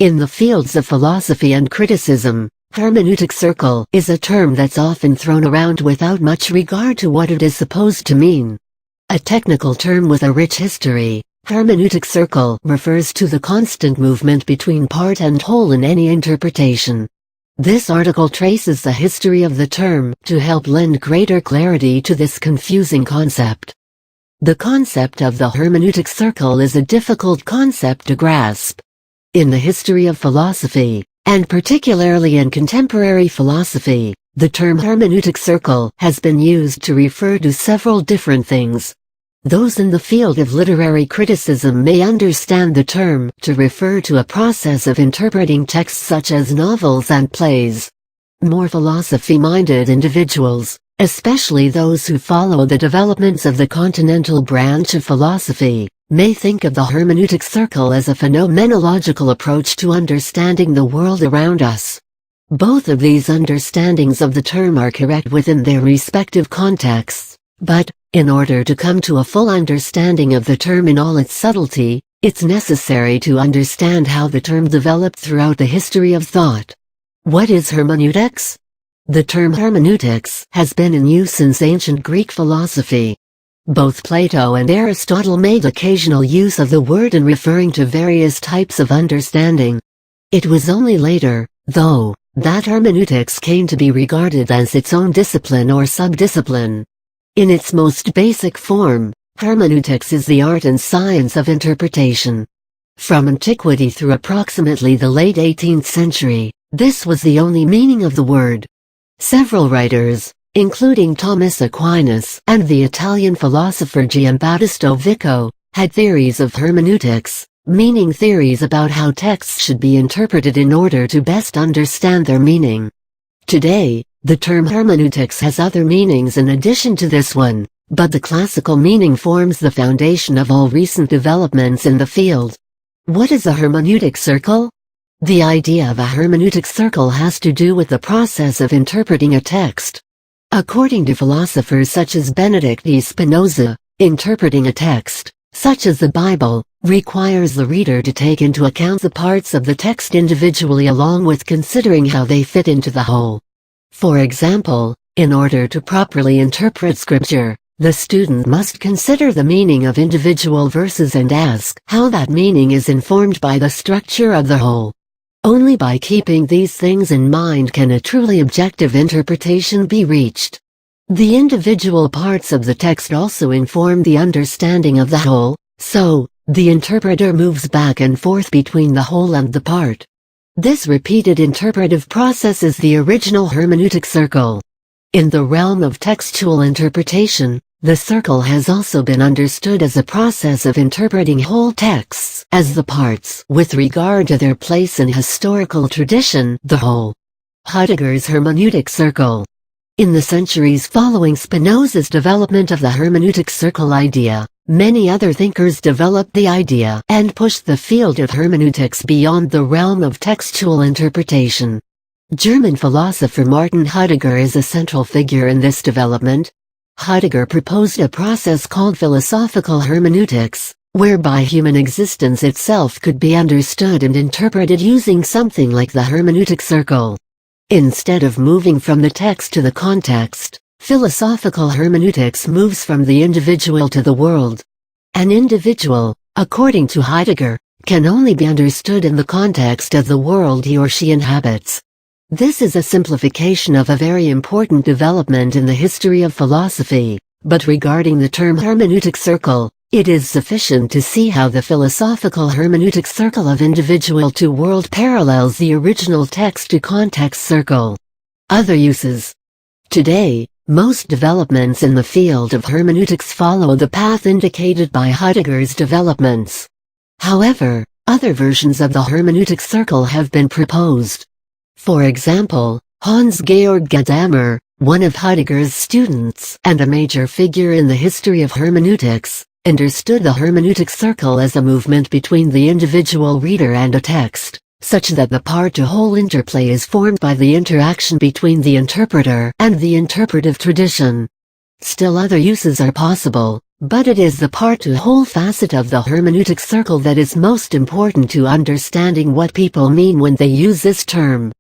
In the fields of philosophy and criticism, hermeneutic circle is a term that's often thrown around without much regard to what it is supposed to mean. A technical term with a rich history, hermeneutic circle refers to the constant movement between part and whole in any interpretation. This article traces the history of the term to help lend greater clarity to this confusing concept. The concept of the hermeneutic circle is a difficult concept to grasp. In the history of philosophy, and particularly in contemporary philosophy, the term hermeneutic circle has been used to refer to several different things. Those in the field of literary criticism may understand the term to refer to a process of interpreting texts such as novels and plays. More philosophy-minded individuals, especially those who follow the developments of the continental branch of philosophy, may think of the hermeneutic circle as a phenomenological approach to understanding the world around us. Both of these understandings of the term are correct within their respective contexts, but, in order to come to a full understanding of the term in all its subtlety, it's necessary to understand how the term developed throughout the history of thought. What is hermeneutics? The term hermeneutics has been in use since ancient Greek philosophy. Both Plato and Aristotle made occasional use of the word in referring to various types of understanding. It was only later, though, that hermeneutics came to be regarded as its own discipline or subdiscipline. In its most basic form, hermeneutics is the art and science of interpretation. From antiquity through approximately the late 18th century, this was the only meaning of the word. Several writers, including Thomas Aquinas and the Italian philosopher Giambattista Vico, had theories of hermeneutics, meaning theories about how texts should be interpreted in order to best understand their meaning. Today, the term hermeneutics has other meanings in addition to this one, but the classical meaning forms the foundation of all recent developments in the field. What is a hermeneutic circle? The idea of a hermeneutic circle has to do with the process of interpreting a text. According to philosophers such as Benedict E. Spinoza, interpreting a text, such as the Bible, requires the reader to take into account the parts of the text individually along with considering how they fit into the whole. For example, in order to properly interpret Scripture, the student must consider the meaning of individual verses and ask how that meaning is informed by the structure of the whole. Only by keeping these things in mind can a truly objective interpretation be reached. The individual parts of the text also inform the understanding of the whole, so, the interpreter moves back and forth between the whole and the part. This repeated interpretive process is the original hermeneutic circle. In the realm of textual interpretation, the circle has also been understood as a process of interpreting whole texts as the parts with regard to their place in historical tradition, the whole. Heidegger's hermeneutic circle. In the centuries following Spinoza's development of the hermeneutic circle idea, many other thinkers developed the idea and pushed the field of hermeneutics beyond the realm of textual interpretation. German philosopher Martin Heidegger is a central figure in this development. Heidegger proposed a process called philosophical hermeneutics, whereby human existence itself could be understood and interpreted using something like the hermeneutic circle. Instead of moving from the text to the context, philosophical hermeneutics moves from the individual to the world. An individual, according to Heidegger, can only be understood in the context of the world he or she inhabits. This is a simplification of a very important development in the history of philosophy, but regarding the term hermeneutic circle, it is sufficient to see how the philosophical hermeneutic circle of individual to world parallels the original text-to-context circle. Other uses. Today, most developments in the field of hermeneutics follow the path indicated by Heidegger's developments. However, other versions of the hermeneutic circle have been proposed. For example, Hans-Georg Gadamer, one of Heidegger's students and a major figure in the history of hermeneutics, understood the hermeneutic circle as a movement between the individual reader and a text, such that the part-to-whole interplay is formed by the interaction between the interpreter and the interpretive tradition. Still other uses are possible, But it is the part to whole facet of the hermeneutic circle that is most important to understanding what people mean when they use this term.